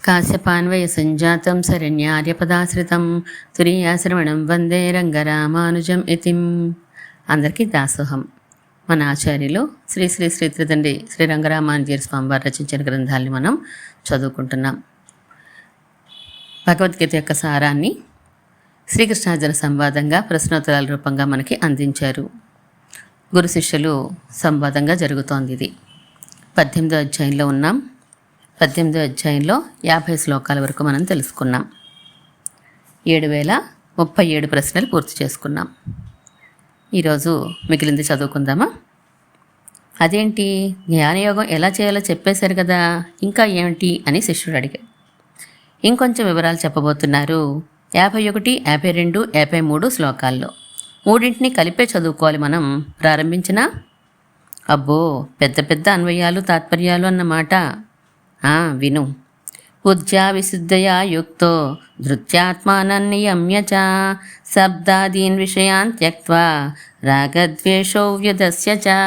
కాశ్యపాన్వయ సంజాతం శరణ్యార్యపదాశ్రితం తురీయాశ్రవణం వందే రంగరామానుజం ఇతిం. అందరికీ దాసోహం. మన ఆచార్యులు శ్రీ శ్రీ శ్రీ త్రిదండి శ్రీ రంగరామానుజీర స్వామివారు రచించిన గ్రంథాలని మనం చదువుకుంటున్నాం. భగవద్గీత యొక్క సారాన్ని శ్రీకృష్ణార్జున సంవాదంగా ప్రశ్నోత్తరాల రూపంగా మనకి అందించారు. గురు శిష్యులు సంవాదంగా జరుగుతోంది. ఇది 18వ అధ్యాయంలో ఉన్నాం. 18వ అధ్యాయంలో 50 శ్లోకాల వరకు మనం తెలుసుకున్నాం. 7037 ప్రశ్నలు పూర్తి చేసుకున్నాం. ఈరోజు మిగిలింది చదువుకుందామా? అదేంటి, జ్ఞానయోగం ఎలా చేయాలో చెప్పేశారు కదా, ఇంకా ఏమిటి అని శిష్యుడు అడిగాడు. ఇంకొంచెం వివరాలు చెప్పబోతున్నారు. 51, 52, 53 శ్లోకాల్లో మూడింటిని కలిపే చదువుకోవాలి మనం. ప్రారంభించినా అబ్బో పెద్ద పెద్ద అన్వయాలు తాత్పర్యాలు అన్నమాట. విను. బుద్ధ్యా విశుద్ధయా యుక్తో ధృత్యాత్మానన్నియమ్య చ శబ్దాదీన్ విషయాన్ త్యక్త్వా రాగద్వేషో వ్యదస్య చ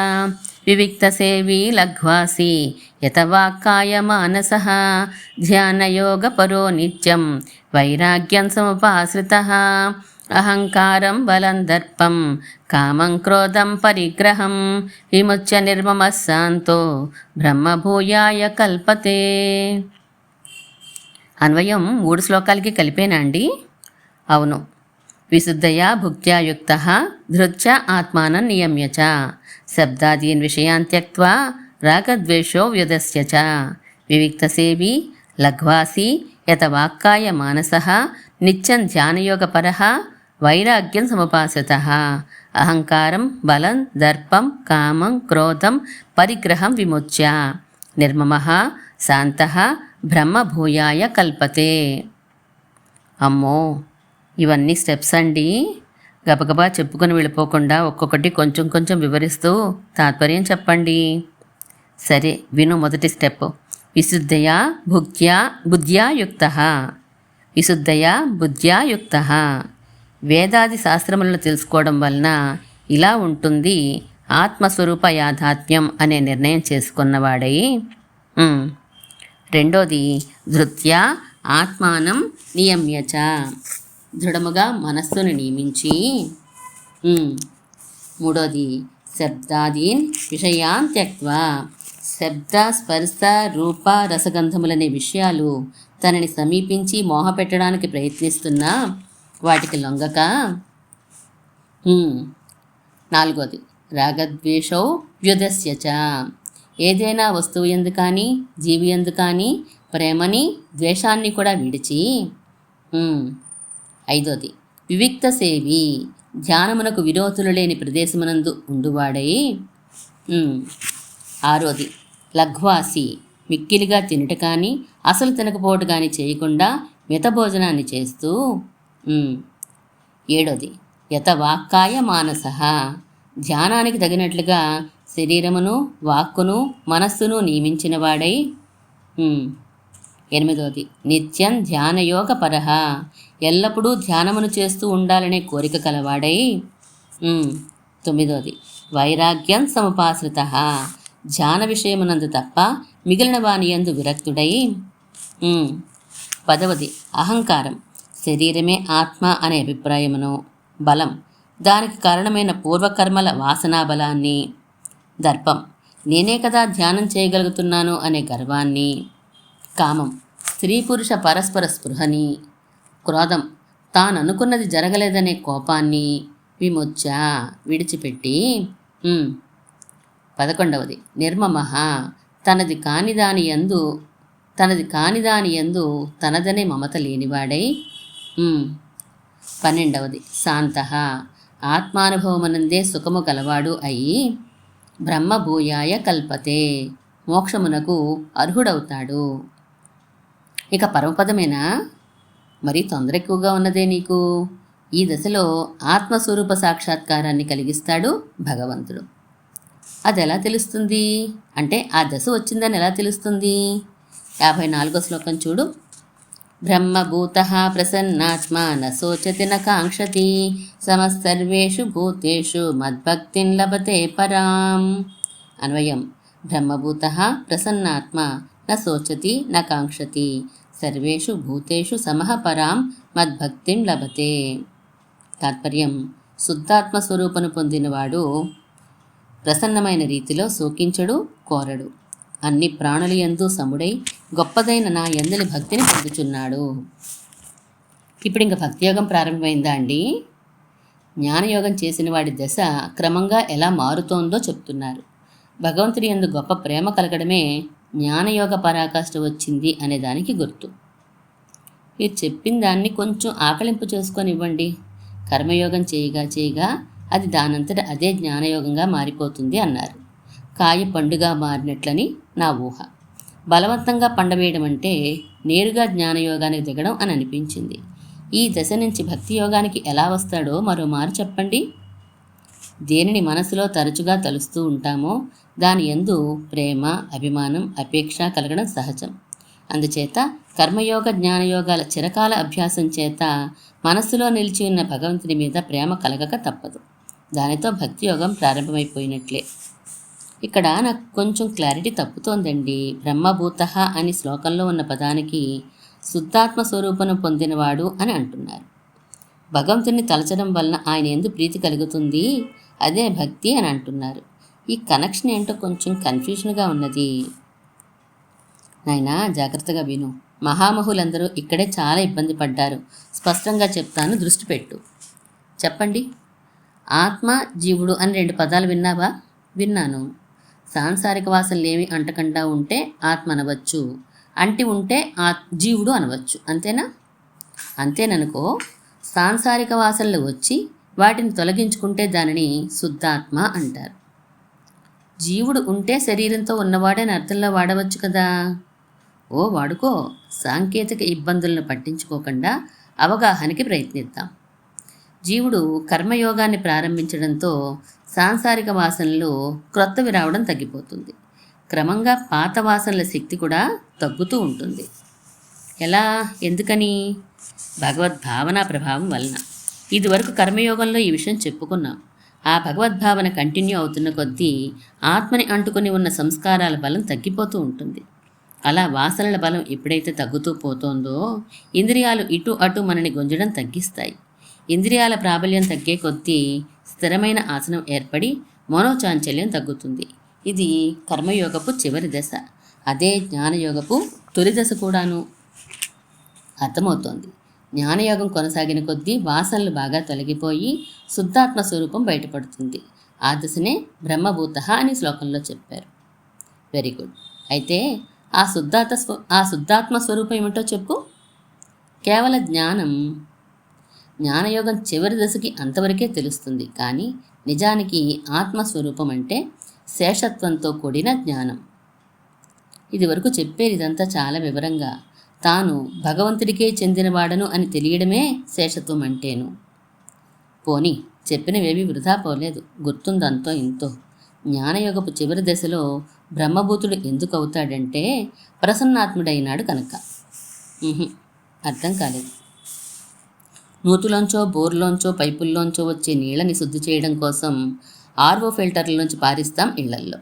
వివిక్తసేవీ లఘ్వాసి యతవాక్కాయ మానసః ధ్యానయోగపరో నిత్యం వైరాగ్యం సముపాశ్రితః అహంకారం బలం దర్పం కామం క్రోధం పరిగ్రహం విముచ్య నిర్మమః శాంతో బ్రహ్మభూయాయ కల్పతే. అన్వయం 3 శ్లోకాలకి కలిపేనా అండి? అవును. విశుద్ధయా భుక్త్యా యుక్తః ధృత్య ఆత్మానం నియమ్య చ శబ్దాదీన్ విషయాన్ త్యక్త్వా రాగద్వేషో వ్యదస్య చ వివిక్తసేవీ లఘ్వాసి యతవాక్కాయ మానసః నిత్యం ధ్యానయోగపరః వైరాగ్యం సముపాశ్రితః అహంకారం బలం దర్పం కామం క్రోధం పరిగ్రహం విముచ్య నిర్మమః శాంతః బ్రహ్మభూయాయ కల్పతే. అమ్మో, ఇవన్నీ స్టెప్స్ అండి. గబగబా చెప్పుకొని వెళ్ళిపోకుండా ఒక్కొక్కటి కొంచెం కొంచెం వివరిస్తూ తాత్పర్యం చెప్పండి. సరే విను. మొదటి స్టెప్ విశుద్ధయా బుద్ధ్యా యుక్తః. విశుద్ధయా బుద్ధ్యా యుక్తః. వేదాది శాస్త్రములను తెలుసుకోవడం వలన ఇలా ఉంటుంది ఆత్మస్వరూప యాథాత్మ్యం అనే నిర్ణయం చేసుకున్నవాడై. రెండోది ధృత్యా ఆత్మానం నియమ్య చ. దృఢముగా మనస్సును నియమించి. మూడోది శబ్దాదీన్ విషయాన్ త్యక్త్వా. శబ్ద స్పర్శ రూప రసగంధములనే విషయాలు తనని సమీపించి మోహపెట్టడానికి ప్రయత్నిస్తున్నా వాటికి లొంగక. నాలుగోది రాగద్వేషౌ వ్యుదస్య చ. ఏదైనా వస్తువు ఎందు కానీ జీవి ఎందు కానీ ప్రేమని ద్వేషాన్ని కూడా విడిచి. ఐదోది వివిక్త సేవి. ధ్యానమునకు విరోధులు లేని ప్రదేశమునందు ఉండువాడై. ఆరోది లఘ్వాసి. మిక్కిలిగా తినుట కానీ అసలు తినకపోవట కానీ చేయకుండా మితభోజనాన్ని చేస్తూ. ఏడోది యతవాక్కాయ మానసః. ధ్యానానికి తగినట్లుగా శరీరమును వాక్కును మనస్సును నియమించిన వాడై. ఎనిమిదోది నిత్యం ధ్యానయోగపరః. ఎల్లప్పుడూ ధ్యానమును చేస్తూ ఉండాలనే కోరిక కలవాడై. తొమ్మిదోది వైరాగ్యం సముపాశ్రితః. ధ్యాన విషయమునందు తప్ప మిగిలిన వాని యందు విరక్తుడై. 10వది అహంకారం. శరీరమే ఆత్మ అనే అభిప్రాయమును, బలం దానికి కారణమైన పూర్వకర్మల వాసనా బలాన్ని, దర్పం నేనే కదా ధ్యానం చేయగలుగుతున్నాను అనే గర్వాన్ని, కామం స్త్రీ పురుష పరస్పర స్పృహని, క్రోధం తాననుకున్నది జరగలేదనే కోపాన్ని విముచ్య విడిచిపెట్టి. 11వది నిర్మమః. తనది కాని దాని యందు తనదనే మమత లేనివాడై. 12వది శాంతః. ఆత్మానుభవమునందే సుఖము గలవాడు అయి బ్రహ్మభూయాయ కల్పతే. మోక్షమునకు అర్హుడవుతాడు. ఇక పరమపదమేనా? మరీ తొందర ఎక్కువగా ఉన్నదే నీకు. ఈ దశలో ఆత్మస్వరూప సాక్షాత్కారాన్ని కలిగిస్తాడు భగవంతుడు. అది ఎలా తెలుస్తుంది అంటే, ఆ దశ వచ్చిందని ఎలా తెలుస్తుంది? 54వ శ్లోకం చూడు. బ్రహ్మభూతః ప్రసన్నాత్మా న శోచతి న కాంక్షతి సమస్తర్వేషు భూతేషు మద్భక్తిం లభతే పరాం. అన్వయం బ్రహ్మభూతః ప్రసన్నాత్మ న శోచతి న కాంక్షతి సర్వేషు భూతేషు సమః పరాం మద్భక్తిం లభతే. తాత్పర్యం: శుద్ధాత్మ స్వరూపను పొందినవాడు ప్రసన్నమైన రీతిలో శోకించడు, కోరడు. అన్ని ప్రాణుల యందు సముడై గొప్పదైన నా యందలి భక్తిని పొందుచున్నాడు. ఇప్పుడు ఇంక భక్తియోగం ప్రారంభమైందా అండి? జ్ఞానయోగం చేసిన వాడి దశ క్రమంగా ఎలా మారుతోందో చెప్తున్నారు. భగవంతుడి యందు గొప్ప ప్రేమ కలగడమే జ్ఞానయోగ పరాకాష్ఠ వచ్చింది అనే దానికి గుర్తు. మీరు చెప్పిన దాన్ని కొంచెం ఆకలింపు చేసుకొని ఇవ్వండి. కర్మయోగం చేయగా చేయగా అది దానంతట అదే జ్ఞానయోగంగా మారిపోతుంది అన్నారు. కాయ పండుగా మారినట్లని నా ఊహ. బలవంతంగా పండవేయడం అంటే నేరుగా జ్ఞానయోగానికి దిగడం అని అనిపించింది. ఈ దశ నుంచి భక్తి యోగానికి ఎలా వస్తాడో మరోమారు చెప్పండి. దేనిని మనసులో తరచుగా తలుస్తూ ఉంటామో దాని యందు ప్రేమ, అభిమానం, అపేక్ష కలగడం సహజం. అందుచేత కర్మయోగ, జ్ఞానయోగాల చిరకాల అభ్యాసం చేత మనస్సులో నిలిచి ఉన్న భగవంతుని మీద ప్రేమ కలగక తప్పదు. దానితో భక్తి యోగం ప్రారంభమైపోయినట్లే. ఇక్కడ నాకు కొంచెం క్లారిటీ తప్పుతోందండి. బ్రహ్మభూత అని శ్లోకంలో ఉన్న పదానికి శుద్ధాత్మ స్వరూపను పొందినవాడు అని అంటున్నారు. భగవంతుని తలచడం వలన ఆయన యందు ప్రీతి కలుగుతుంది, అదే భక్తి అని అంటున్నారు. ఈ కనెక్షన్ ఏంటో కొంచెం కన్ఫ్యూషన్గా ఉన్నది. నాయనా, జాగ్రత్తగా విను. మహామహులందరూ ఇక్కడే చాలా ఇబ్బంది పడ్డారు. స్పష్టంగా చెప్తాను, దృష్టి పెట్టు. చెప్పండి. ఆత్మ, జీవుడు అని 2 పదాలు విన్నావా? విన్నాను. సాంసారిక వాసనలేమి అంటకుండా ఉంటే ఆత్మ అనవచ్చు, అంటి ఉంటే జీవుడు అనవచ్చు. అంతేనా? అంతేననుకో. సాంసారిక వాసనలు వచ్చి వాటిని తొలగించుకుంటే దానిని శుద్ధాత్మ అంటారు. జీవుడు ఉంటే శరీరంతో ఉన్నవాడని అర్థంలో వాడవచ్చు కదా. ఓ వాడుకో. సాంకేతిక ఇబ్బందులను పట్టించుకోకుండా అవగాహనకి ప్రయత్నిద్దాం. జీవుడు కర్మయోగాన్ని ప్రారంభించడంతో సాంసారిక వాసనలు క్రొత్తవి రావడం తగ్గిపోతుంది. క్రమంగా పాత వాసనల శక్తి కూడా తగ్గుతూ ఉంటుంది. ఎలా? ఎందుకని? భగవద్భావన ప్రభావం వలన. ఇదివరకు కర్మయోగంలో ఈ విషయం చెప్పుకున్నాం. ఆ భగవద్భావన కంటిన్యూ అవుతున్న కొద్దీ ఆత్మని అంటుకొని ఉన్న సంస్కారాల బలం తగ్గిపోతూ ఉంటుంది. అలా వాసనల బలం ఎప్పుడైతే తగ్గుతూ పోతోందో ఇంద్రియాలు ఇటు అటు మనని గుంజడం తగ్గిస్తాయి. ఇంద్రియాల ప్రాబల్యం తగ్గే కొద్దీ స్థిరమైన ఆసనం ఏర్పడి మనోచాంచల్యం తగ్గుతుంది. ఇది కర్మయోగపు చివరి దశ. అదే జ్ఞానయోగపు తొలి దశ కూడాను. అర్థమవుతోంది. జ్ఞానయోగం కొనసాగిన కొద్దీ వాసనలు బాగా తొలగిపోయి శుద్ధాత్మ స్వరూపం బయటపడుతుంది. ఆ దశనే బ్రహ్మభూత అని శ్లోకంలో చెప్పారు. Very good. అయితే ఆ శుద్ధాత్మ స్వరూపం ఏమిటో చెప్పు. కేవల జ్ఞానయోగం చివరి దశకి అంతవరకే తెలుస్తుంది. కానీ నిజానికి ఆత్మస్వరూపం అంటే శేషత్వంతో కూడిన జ్ఞానం. ఇది వరకు చెప్పేది ఇదంతా చాలా వివరంగా. తాను భగవంతుడికే చెందినవాడను అని తెలియడమే శేషత్వం అంటేను. పోనీ చెప్పినవేవి వృధా పోలేదు. గుర్తుందంతో ఇంతో. జ్ఞానయోగపు చివరి దశలో బ్రహ్మభూతుడు ఎందుకు అవుతాడంటే ప్రసన్నాత్ముడైనాడు కనుక. అర్థం కాలేదు. నూతులోంచో, బోర్లోంచో, పైపుల్లోంచో వచ్చే నీళ్ళని శుద్ధి చేయడం కోసం ఆర్ఓ ఫిల్టర్లలోంచి పారిస్తాం ఇళ్లల్లో.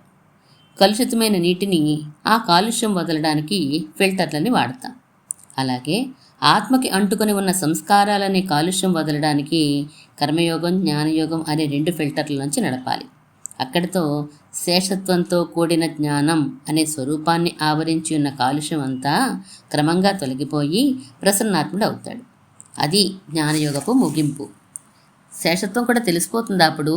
కలుషితమైన నీటిని ఆ కాలుష్యం వదలడానికి ఫిల్టర్లని వాడతాం. అలాగే ఆత్మకి అంటుకొని ఉన్న సంస్కారాలనే కాలుష్యం వదలడానికి కర్మయోగం, జ్ఞానయోగం అనే 2 ఫిల్టర్ల నుంచి నడపాలి. అక్కడితో శేషత్వంతో కూడిన జ్ఞానం అనే స్వరూపాన్ని ఆవరించి ఉన్న కాలుష్యం అంతా క్రమంగా తొలగిపోయి ప్రసన్నాత్ముడు అవుతాడు. అది జ్ఞానయోగపు ముగింపు. శేషత్వం కూడా తెలిసిపోతుంది. అప్పుడు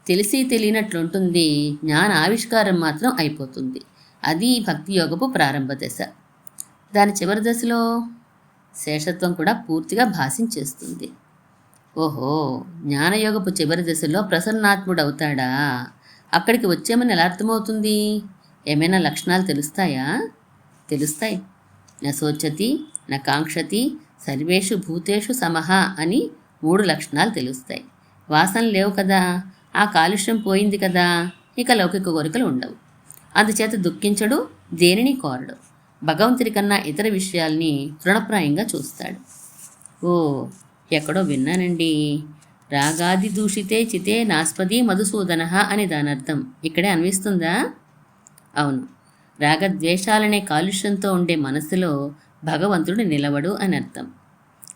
తెలిసి తెలియనట్లుంటుంది. జ్ఞాన ఆవిష్కారం మాత్రం అయిపోతుంది. అది భక్తి యోగపు ప్రారంభ దశ. దాని చివరి దశలో శేషత్వం కూడా పూర్తిగా భాషించేస్తుంది. ఓహో, జ్ఞానయోగపు చివరి దశలో ప్రసన్నాత్ముడు అవుతాడా? అక్కడికి వచ్చేమని ఎలా అర్థమవుతుంది? ఏమైనా లక్షణాలు తెలుస్తాయా? తెలుస్తాయి. న శోచతి, న కాంక్షతి, సర్వేషు భూతేషు సమః అని 3 లక్షణాలు తెలుస్తాయి. వాసన లేవు కదా, ఆ కాలుష్యం పోయింది కదా, ఇక లౌకిక కోరికలు ఉండవు. అందుచేత దుఃఖించడు, దేనిని కోరడు. భగవంతుడి కన్నా ఇతర విషయాల్ని తృణప్రాయంగా చూస్తాడు. ఓ, ఎక్కడో విన్నానండి. రాగాది దూషితే చితే నాస్పది మధుసూదన అని దాని అర్థం ఇక్కడే అన్విస్తుందా? అవును. రాగద్వేషాలనే కాలుష్యంతో ఉండే మనస్సులో భగవంతుడు నిలవడు అని అర్థం.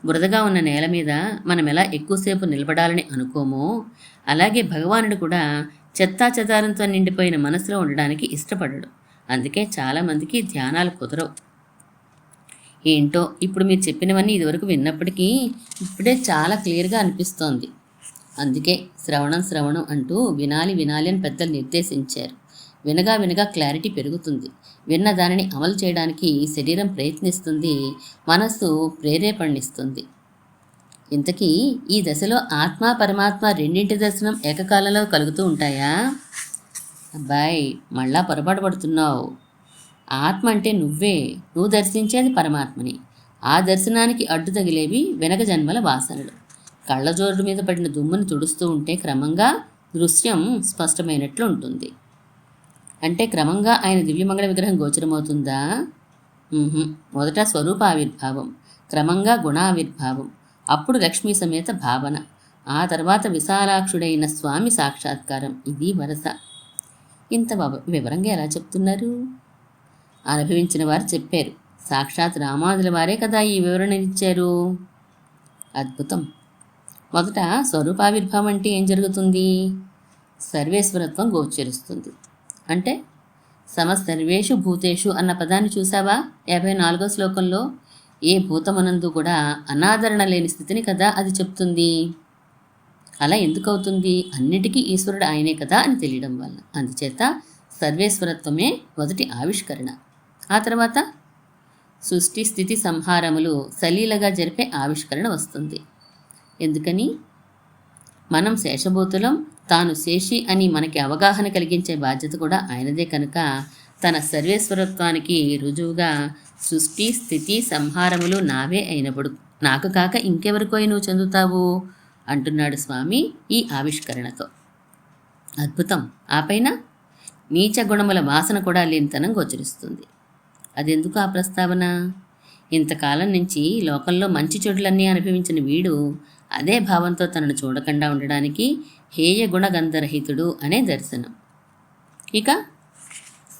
బురదగా ఉన్న నేల మీద మనం ఎలా ఎక్కువసేపు నిలబడాలని అనుకోమో, అలాగే భగవానుడు కూడా చెత్తా చెదారంతో నిండిపోయిన మనసులో ఉండడానికి ఇష్టపడడు. అందుకే చాలామందికి ధ్యానాలు కుదరవు. ఏంటో ఇప్పుడు మీరు చెప్పినవన్నీ ఇదివరకు విన్నప్పటికీ ఇప్పుడే చాలా క్లియర్గా అనిపిస్తోంది. అందుకే శ్రవణం అంటూ వినాలి అని పెద్దలు నిర్దేశించారు. వినగా వినగా క్లారిటీ పెరుగుతుంది. విన్న దానిని అమలు చేయడానికి శరీరం ప్రయత్నిస్తుంది, మనస్సు ప్రేరేపణనిస్తుంది. ఇంతకీ ఈ దశలో ఆత్మ పరమాత్మ రెండింటి దర్శనం ఏకకాలంలో కలుగుతూ ఉంటాయా? అబ్బాయి, మళ్ళా పొరపాటు పడుతున్నావు. ఆత్మ అంటే నువ్వు దర్శించేది పరమాత్మని. ఆ దర్శనానికి అడ్డు తగిలేవి వెనక జన్మల వాసనలు. కళ్ళజోడు మీద పడిన దుమ్ముని తుడుస్తూ ఉంటే క్రమంగా దృశ్యం స్పష్టమైనట్లు ఉంటుంది. అంటే క్రమంగా ఆయన దివ్యమంగళ విగ్రహం గోచరమవుతుందా? మొదట స్వరూప ఆవిర్భావం, క్రమంగా గుణావిర్భావం, అప్పుడు లక్ష్మీ సమేత భావన, ఆ తర్వాత విశాలాక్షుడైన స్వామి సాక్షాత్కారం. ఇది వరస. ఇంత వివరంగా ఎలా చెప్తున్నారు? అనుభవించిన వారు చెప్పారు. సాక్షాత్ రామానుజుల వారే కదా ఈ వివరణ ఇచ్చారు. అద్భుతం. మొదట స్వరూపావిర్భావం అంటే ఏం జరుగుతుంది? సర్వేశ్వరత్వం గోచరిస్తుంది. అంటే సమసర్వేషు భూతేషు అన్న పదాన్ని చూసావా 54వ శ్లోకంలో? ఏ భూతమనందు కూడా అనాదరణ లేని స్థితిని కదా అది చెప్తుంది. అలా ఎందుకు అవుతుంది? అన్నిటికీ ఈశ్వరుడు ఆయనే కదా అని తెలియడం వల్ల. అందుచేత సర్వేశ్వరత్వమే మొదటి ఆవిష్కరణ. ఆ తర్వాత సృష్టి స్థితి సంహారములు సలీలగా జరిపే ఆవిష్కరణ వస్తుంది. ఎందుకని? మనం శేషభూతులం, తాను శేషి అని మనకి అవగాహన కలిగించే బాధ్యత కూడా ఆయనదే కనుక తన సర్వేశ్వరత్వానికి రుజువుగా సృష్టి స్థితి సంహారములు నావే అయినప్పుడు నాకు కాక ఇంకెవరికో నువ్వు చెందుతావు అంటున్నాడు స్వామి ఈ ఆవిష్కరణతో. అద్భుతం. ఆ పైన నీచ గుణముల వాసన కూడా లేనితనం గోచరిస్తుంది. అదెందుకు ఆ ప్రస్తావన? ఇంతకాలం నుంచి లోకంలో మంచి చెడులన్నీ అనుభవించిన వీడు అదే భావంతో తనను చూడకుండా ఉండడానికి హేయ గుణగంధరహితుడు అనే దర్శనం. ఇక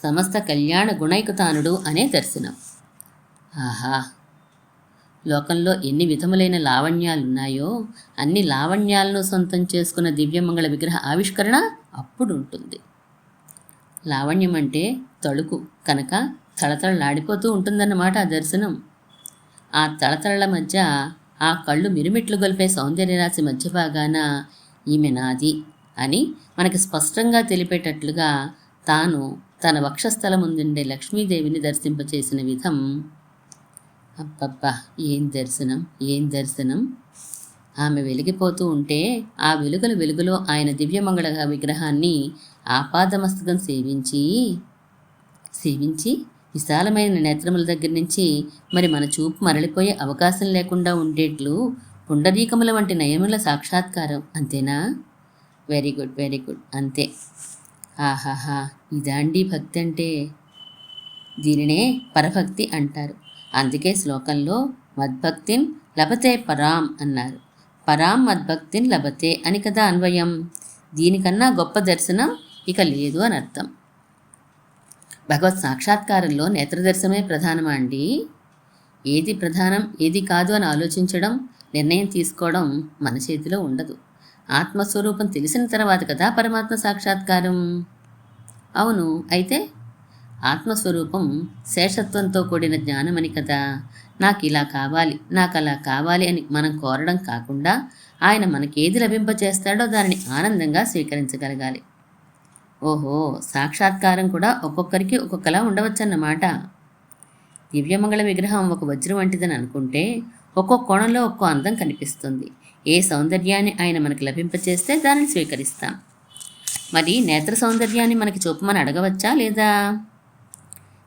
సమస్త కళ్యాణ గుణైకతానుడు అనే దర్శనం. ఆహా! లోకంలో ఎన్ని విధములైన లావణ్యాలున్నాయో అన్ని లావణ్యాలను సొంతం చేసుకున్న దివ్యమంగళ విగ్రహ ఆవిష్కరణ అప్పుడు ఉంటుంది. లావణ్యం అంటే తళుకు కనుక తళతళలాడిపోతూ ఉంటుందన్నమాట ఆ దర్శనం. ఆ తళతళల మధ్య ఆ కళ్ళు మిరుమిట్లు గొలిపే సౌందర్యరాశి మధ్య భాగాన ఈమె నాది అని మనకి స్పష్టంగా తెలిపేటట్లుగా తాను తన వక్షస్థలం ముందుండే లక్ష్మీదేవిని దర్శింపచేసిన విధం. అబ్బబ్బా, ఏం దర్శనం! ఆమె వెలిగిపోతూ ఉంటే ఆ వెలుగులో ఆయన దివ్యమంగళ విగ్రహాన్ని ఆపాదమస్తకం సేవించి విశాలమైన నేత్రముల దగ్గర నుంచి మరి మన చూపు మరలిపోయే అవకాశం లేకుండా ఉండేట్లు పుండరీకముల వంటి నయముల సాక్షాత్కారం. అంతేనా? Very good. అంతే. ఆహాహా, ఇదాండి భక్తి అంటే. దీనినే పరభక్తి అంటారు. అందుకే శ్లోకంలో మద్భక్తిన్ లభతే పరాం అన్నారు. పరాం మద్భక్తిన్ లభతే అని కదా అన్వయం. దీనికన్నా గొప్ప దర్శనం ఇక లేదు అని అర్థం. భగవత్ సాక్షాత్కారంలో నేత్రదర్శనమే ప్రధానమా అండి? ఏది ప్రధానం ఏది కాదు అని ఆలోచించడం, నిర్ణయం తీసుకోవడం మన చేతిలో ఉండదు. ఆత్మస్వరూపం తెలిసిన తర్వాత కదా పరమాత్మ సాక్షాత్కారం. అవును, అయితే ఆత్మస్వరూపం శేషత్వంతో కూడిన జ్ఞానమని కదా. నాకు ఇలా కావాలి, నాకు అలా కావాలి అని మనం కోరడం కాకుండా ఆయన మనకేది లభింపచేస్తాడో దానిని ఆనందంగా స్వీకరించగలగాలి. ఓహో, సాక్షాత్కారం కూడా ఒక్కొక్కరికి ఒక్కొక్కలా ఉండవచ్చన్నమాట. దివ్యమంగళ విగ్రహం ఒక వజ్రం వంటిదని అనుకుంటే ఒక్కో కోణంలో ఒక్కో అందం కనిపిస్తుంది. ఏ సౌందర్యాన్ని ఆయన మనకి లభింపచేస్తే దానిని స్వీకరిస్తాం. మరి నేత్ర సౌందర్యాన్ని మనకి చూపమని అడగవచ్చా లేదా?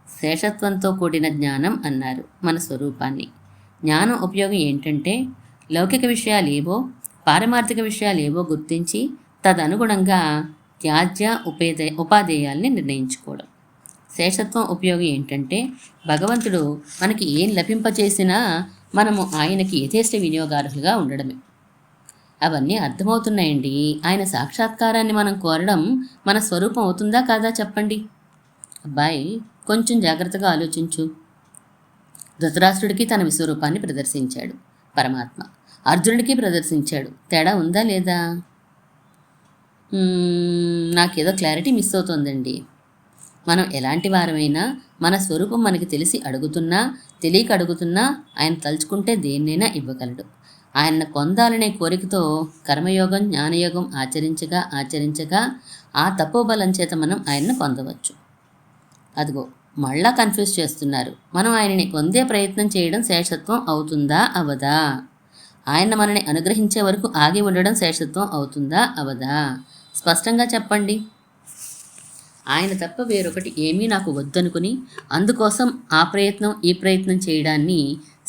శేషత్వంతో కూడిన జ్ఞానం అన్నారు మన స్వరూపాన్ని. జ్ఞానం ఉపయోగం ఏంటంటే లౌకిక విషయాలేవో పారమార్థిక విషయాలేవో గుర్తించి తదనుగుణంగా త్యాజ్య ఉపాధేయాల్ని నిర్ణయించుకోవడం. శేషత్వం ఉపయోగం ఏంటంటే భగవంతుడు మనకి ఏం లభింపచేసినా మనము ఆయనకి యథేష్ట వినియోగార్హులుగా ఉండడమే. అవన్నీ అర్థమవుతున్నాయండి. ఆయన సాక్షాత్కారాన్ని మనం కోరడం మన స్వరూపం అవుతుందా కాదా చెప్పండి. అబ్బాయి, కొంచెం జాగ్రత్తగా ఆలోచించు. ధృతరాష్ట్రుడికి తన విశ్వరూపాన్ని ప్రదర్శించాడు పరమాత్మ, అర్జునుడికి ప్రదర్శించాడు. తేడా ఉందా లేదా? నాకేదో క్లారిటీ మిస్ అవుతోందండి. మనం ఎలాంటి వారమైనా మన స్వరూపం మనకి తెలిసి అడుగుతున్నా తెలియక అడుగుతున్నా ఆయన తలుచుకుంటే దేన్నైనా ఇవ్వగలడు. ఆయన్ని పొందాలనే కోరికతో కర్మయోగం జ్ఞానయోగం ఆచరించగా ఆ తపోబలం చేత మనం ఆయన్ని పొందవచ్చు. అదిగో మళ్ళా కన్ఫ్యూజ్ చేస్తున్నారు. మనం ఆయనని పొందే ప్రయత్నం చేయడం శేషత్వం అవుతుందా అవదా? ఆయన మనని అనుగ్రహించే వరకు ఆగి ఉండడం శేషత్వం అవుతుందా అవదా? స్పష్టంగా చెప్పండి. ఆయన తప్ప వేరొకటి ఏమీ నాకు వద్దనుకుని అందుకోసం ఆ ప్రయత్నం ఈ ప్రయత్నం చేయడాన్ని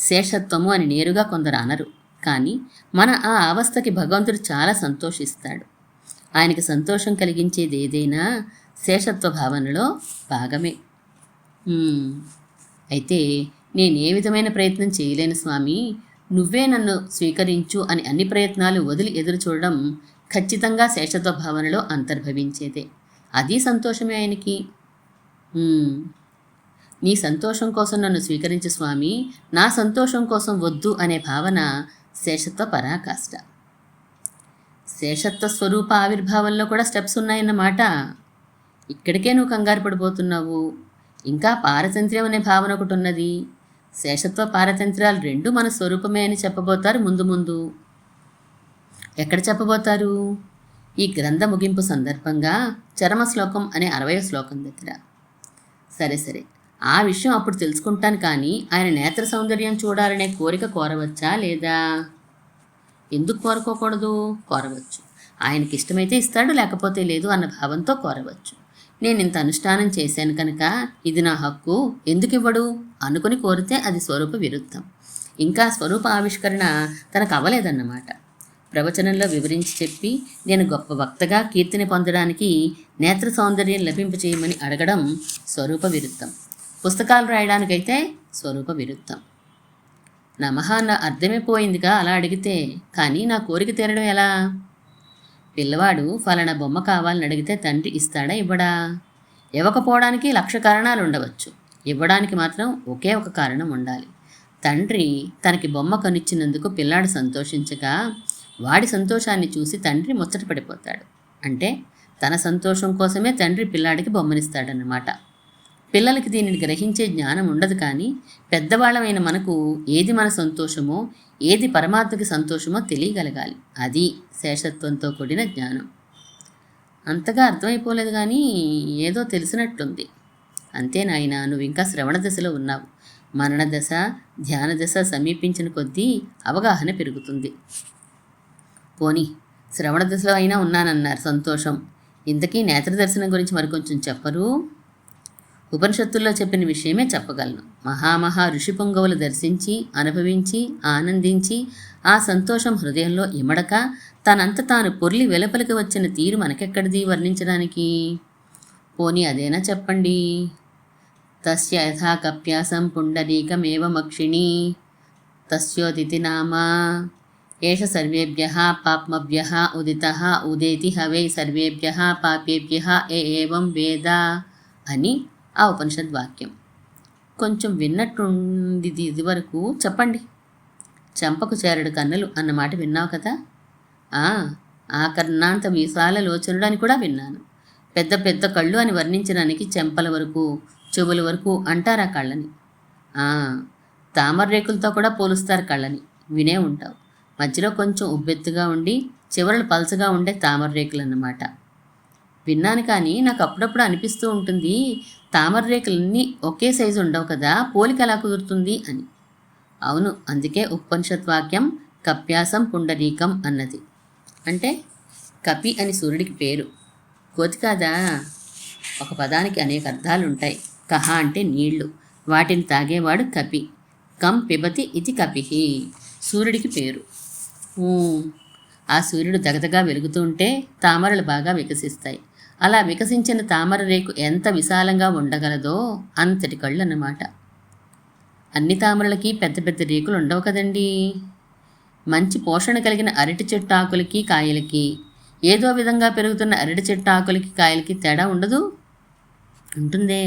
శేషత్వము అని నేరుగా కొందరు అనరు. కానీ మన ఆ అవస్థకి భగవంతుడు చాలా సంతోషిస్తాడు. ఆయనకి సంతోషం కలిగించేది ఏదైనా శేషత్వ భావనలో భాగమే. అయితే నేనే విధమైన ప్రయత్నం చేయలేను స్వామి, నువ్వే నన్ను స్వీకరించు అని అన్ని ప్రయత్నాలు వదిలి ఎదురు చూడడం ఖచ్చితంగా శేషత్వ భావనలో అంతర్భవించేదే. అది సంతోషమే ఆయనకి. నీ సంతోషం కోసం నన్ను స్వీకరించు స్వామి, నా సంతోషం కోసం వద్దు అనే భావన శేషత్వ పరాకాష్ట. శేషత్వ స్వరూప ఆవిర్భావంలో కూడా స్టెప్స్ ఉన్నాయన్నమాట. ఇక్కడికే నువ్వు కంగారు పడిపోతున్నావు. ఇంకా పారతంత్ర్యం అనే భావన ఒకటి ఉన్నది. శేషత్వ పారతంత్ర్యాలు రెండు మన స్వరూపమే అని చెప్పబోతారు ముందు ముందు. ఎక్కడ చెప్పబోతారు? ఈ గ్రంథ ముగింపు సందర్భంగా చరమ శ్లోకం అనే 60వ శ్లోకం దగ్గర. సరే ఆ విషయం అప్పుడు తెలుసుకుంటాను. కానీ ఆయన నేత్ర సౌందర్యం చూడాలనే కోరిక కోరవచ్చా లేదా? ఎందుకు కోరుకోకూడదు? కోరవచ్చు. ఆయనకి ఇష్టమైతే ఇస్తాడు, లేకపోతే లేదు అన్న భావంతో కోరవచ్చు. నేను ఇంత అనుష్ఠానం చేశాను కనుక ఇది నా హక్కు, ఎందుకు ఇవ్వడు అనుకుని కోరితే అది స్వరూప విరుద్ధం. ఇంకా స్వరూప ఆవిష్కరణ తనకు అవ్వలేదన్నమాట. ప్రవచనంలో వివరించి చెప్పి నేను గొప్ప వక్తగా కీర్తిని పొందడానికి నేత్ర సౌందర్యం లభింపచేయమని అడగడం స్వరూప విరుద్ధం. పుస్తకాలు రాయడానికైతే స్వరూప విరుద్ధం. నా మహాన్న అర్థమైపోయిందిగా అలా అడిగితే. కానీ నా కోరిక తీరడం ఎలా? పిల్లవాడు ఫలానా బొమ్మ కావాలని అడిగితే తండ్రి ఇస్తాడా ఇవ్వడా? ఇవ్వకపోవడానికి 1,00,000 కారణాలు ఉండవచ్చు, ఇవ్వడానికి మాత్రం ఒకే ఒక కారణం ఉండాలి. తండ్రి తనకి బొమ్మ కొనిచ్చినందుకు పిల్లాడు సంతోషించగా వాడి సంతోషాన్ని చూసి తండ్రి ముచ్చట పడిపోతాడు. అంటే తన సంతోషం కోసమే తండ్రి పిల్లాడికి బొమ్మనిస్తాడన్నమాట. పిల్లలకి దీనిని గ్రహించే జ్ఞానం ఉండదు. కానీ పెద్దవాళ్ళమైన మనకు ఏది మన సంతోషమో ఏది పరమాత్మకి సంతోషమో తెలియగలగాలి. అది శేషత్వంతో కూడిన జ్ఞానం. అంతగా అర్థమైపోలేదు కానీ ఏదో తెలిసినట్టుంది. అంతే నాయనా, నువ్వు ఇంకా శ్రవణ దశలో ఉన్నావు. మనన దశ ధ్యాన దశ సమీపించిన కొద్దీ అవగాహన పెరుగుతుంది. పోనీ శ్రవణ దశలో అయినా ఉన్నానన్నారు, సంతోషం. ఇంతకీ నేత్ర దర్శనం గురించి మరికొంచెం చెప్పరు? ఉపనిషత్తుల్లో చెప్పిన విషయమే చెప్పగలను. మహామహా ఋషి పొంగవులు దర్శించి అనుభవించి ఆనందించి ఆ సంతోషం హృదయంలో ఇమడక తనంత తాను పొర్లి వెలుపలికి వచ్చిన తీరు మనకెక్కడిది వర్ణించడానికి? పోనీ అదేనా చెప్పండి. తస్య యథా కప్యాసం పుండరీకమేవమక్షిణీ తస్యోదితి నామా ఏష సర్వేభ్యః పాప్మభ్యః ఉదితః ఉదేతి హవై సర్వేభ్యః పాపేభ్యః ఏవం వేద అని ఆ ఉపనిషద్ వాక్యం. కొంచెం విన్నట్టుండి ఇది వరకు చెప్పండి. చెంపకు చేరడు కన్నులు అన్నమాట విన్నావు కదా? ఆ కర్ణాంత విశాల లోచనుడు అని కూడా విన్నాను. పెద్ద పెద్ద కళ్ళు అని వర్ణించడానికి చెంపల వరకు చెవుల వరకు అంటారా కళ్ళని? తామర రేకులతో కూడా పోలుస్తారు కళ్ళని, వినే ఉంటావు. మధ్యలో కొంచెం ఉబ్బెత్తుగా ఉండి చివరలు పలచగా ఉండే తామర రేకులు అన్నమాట. విన్నాను. కానీ నాకు అప్పుడప్పుడు అనిపిస్తూ ఉంటుంది, తామర రేకులన్నీ ఒకే సైజు ఉండవు కదా, పోలిక ఎలా కుదురుతుంది అని. అవును, అందుకే ఉపనిషత్ వాక్యం కప్యాసం పుండరీకం అన్నది. అంటే కపి అని సూర్యుడికి పేరు. కోతి కాదా? ఒక పదానికి అనేక అర్థాలు ఉంటాయి. కహ అంటే నీళ్లు, వాటిని తాగేవాడు కపి. కం పిబతి ఇది కపిహి, సూర్యుడికి పేరు. ఆ సూర్యుడు దగదగా వెలుగుతూ ఉంటే తామరలు బాగా వికసిస్తాయి. అలా వికసించిన తామర రేకు ఎంత విశాలంగా ఉండగలదో అంతటి కళ్ళు అన్నమాట. అన్ని తామరలకి పెద్ద పెద్ద రేకులు ఉండవు కదండి. మంచి పోషణ కలిగిన అరటి చెట్టు ఆకులకి కాయలకి, ఏదో విధంగా పెరుగుతున్న అరటి చెట్టు ఆకులకి కాయలకి తేడా ఉండదు? ఉంటుందే.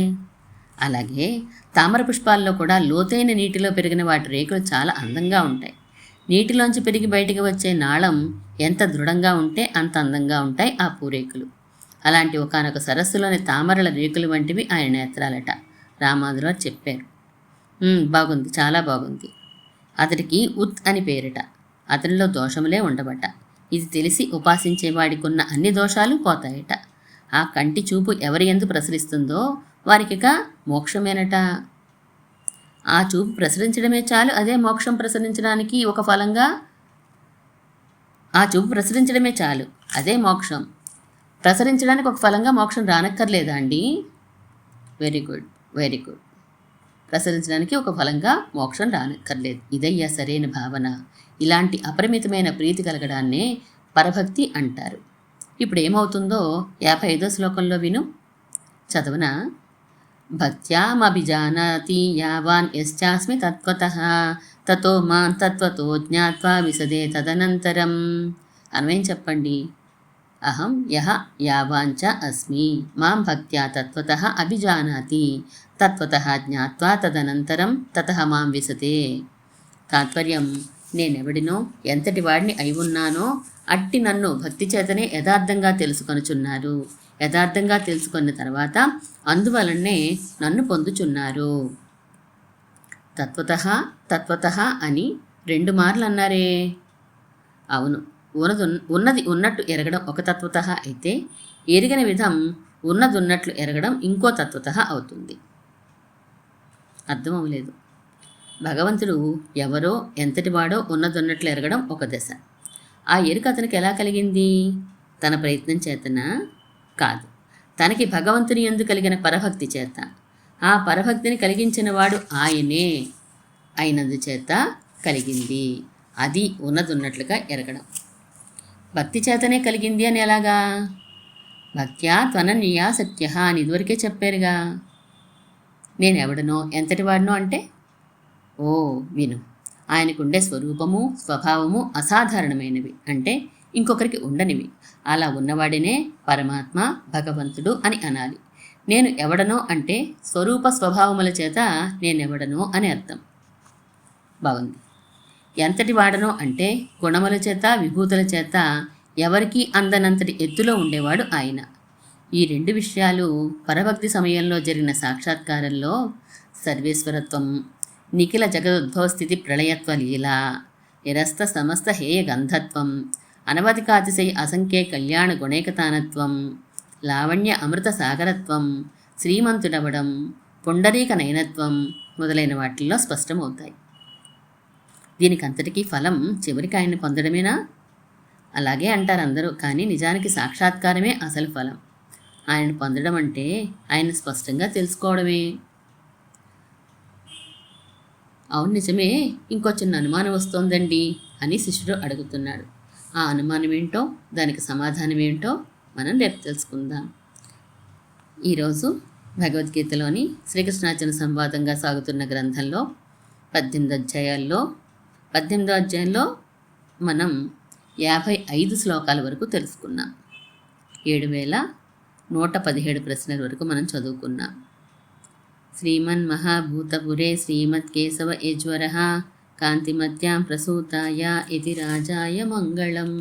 అలాగే తామర పుష్పాల్లో కూడా లోతైన నీటిలో పెరిగిన వాటి రేకులు చాలా అందంగా ఉంటాయి. నీటిలోంచి పెరిగి బయటికి వచ్చే నాళం ఎంత దృఢంగా ఉంటే అంత అందంగా ఉంటాయి ఆ పూరేకులు. అలాంటి ఒకానొక సరస్సులోని తామరల రేకులు వంటివి ఆయన నేత్రాలట. రామానుజరావు చెప్పారు. బాగుంది, చాలా బాగుంది. అతడికి ఉత్ అని పేరిట. అతనిలో దోషములే ఉండబట్ట. ఇది తెలిసి ఉపాసించేవాడికున్న అన్ని దోషాలు పోతాయట. ఆ కంటి చూపు ఎవరి యందు ప్రసరిస్తుందో వారికిక మోక్షమేనట. ఆ చూపు ప్రసరించడమే చాలు, అదే మోక్షం ప్రసరించడానికి ఒక ఫలంగా. ఆ చూపు ప్రసరించడమే చాలు, అదే మోక్షం ప్రసరించడానికి ఒక ఫలంగా మోక్షం రానక్కర్లేదా అండి? Very good, very good. ప్రసరించడానికి ఒక ఫలంగా మోక్షం రానక్కర్లేదు. ఇదయ్యా సరైన భావన. ఇలాంటి అపరిమితమైన ప్రీతి కలగడాన్నే పరభక్తి అంటారు. ఇప్పుడు ఏమవుతుందో 55వ శ్లోకంలో విను. చదవనా? భక్త్యామభిజానాతి యావాన్ యశ్చాస్మి తత్వతః తతో మాం తత్వతో జ్ఞాత్వా విశదే తదనంతరం. అన్వయం చెప్పండి. అహం యహ యావాంచ అస్మి మాం భక్త్యా తత్వతః అభిజానాతి తత్వతః జ్ఞాత్వా తదనంతరం తతః మాం విశతే. తాత్పర్యం: నేనెవడినో, ఎంతటి వాడిని అయి ఉన్నానో అట్టి నన్ను భక్తి చేతనే యథార్థంగా తెలుసుకొనుచున్నారు. యథార్థంగా తెలుసుకున్న తర్వాత అందువలనే నన్ను పొందుచున్నారు. తత్వతః తత్వతః అని 2 మార్లు అన్నారే. అవును, ఉన్నది ఉన్నట్టు ఎరగడం ఒక తత్వతః అయితే, ఎరిగిన విధం ఉన్నదున్నట్లు ఎరగడం ఇంకో తత్వతః అవుతుంది. అర్థం అవ్వలేదు. భగవంతుడు ఎవరో, ఎంతటి వాడో ఉన్నదున్నట్లు ఎరగడం ఒక దశ. ఆ ఎరుక అతనికి ఎలా కలిగింది? తన ప్రయత్నం చేతనా? కాదు, తనకి భగవంతుని యందు కలిగిన పరభక్తి చేత. ఆ పరభక్తిని కలిగించిన వాడు ఆయనే అయినందుచేత కలిగింది. అది ఉన్నదున్నట్లుగా ఎరగడం. భక్తి చేతనే కలిగింది అని ఎలాగా? భక్త్యా త్వనన్యా సత్య అని ఇదివరకే చెప్పారుగా. నేనెవడనో, ఎంతటి వాడినో అంటే, ఓ విను. ఆయనకుండే స్వరూపము, స్వభావము అసాధారణమైనవి, అంటే ఇంకొకరికి ఉండనివి. అలా ఉన్నవాడినే పరమాత్మ, భగవంతుడు అని అనాలి. నేను ఎవడనో అంటే స్వరూప స్వభావముల చేత నేనెవడనో అని అర్థం. బాగుంది. ఎంతటి వాడనో అంటే గుణముల చేత, విభూతుల చేత ఎవరికీ అందనంతటి ఎత్తులో ఉండేవాడు ఆయన. ఈ 2 విషయాలు పరభక్తి సమయంలో జరిగిన సాక్షాత్కారంలో సర్వేశ్వరత్వం, నిఖిల జగదుద్భవస్థితి ప్రళయత్వ లీల, నిరస్త సమస్త హేయ గంధత్వం, అనవధికాతిశయ అసంఖ్య కళ్యాణ గుణేకతానత్వం, లావణ్య అమృత సాగరత్వం, శ్రీమంతుడవడం, పుండరీక నయనత్వం మొదలైన వాటిల్లో స్పష్టమవుతాయి. దీనికంతటికీ ఫలం చివరికి ఆయన్ని పొందడమేనా? అలాగే అంటారు అందరూ, కానీ నిజానికి సాక్షాత్కారమే అసలు ఫలం. ఆయన్ని పొందడం అంటే ఆయన స్పష్టంగా తెలుసుకోవడమే. అవును నిజమే, ఇంకో చిన్న అనుమానం వస్తోందండి అని శిష్యుడు అడుగుతున్నాడు. ఆ అనుమానం ఏంటో, దానికి సమాధానం ఏంటో మనం రేపు తెలుసుకుందాం. ఈరోజు భగవద్గీతలోని శ్రీకృష్ణార్జున సంవాదంగా సాగుతున్న గ్రంథంలో 18వ అధ్యాయంలో మనం 55 శ్లోకాల వరకు తెలుసుకున్నాం. 7117 ప్రశ్నల వరకు మనం చదువుకున్నాం. శ్రీమన్మహాభూతపురే శ్రీమత్కేశవ యజ్వరః కాంతిమత్యాం ప్రసూతాయ ఇతి రాజాయ మంగళం.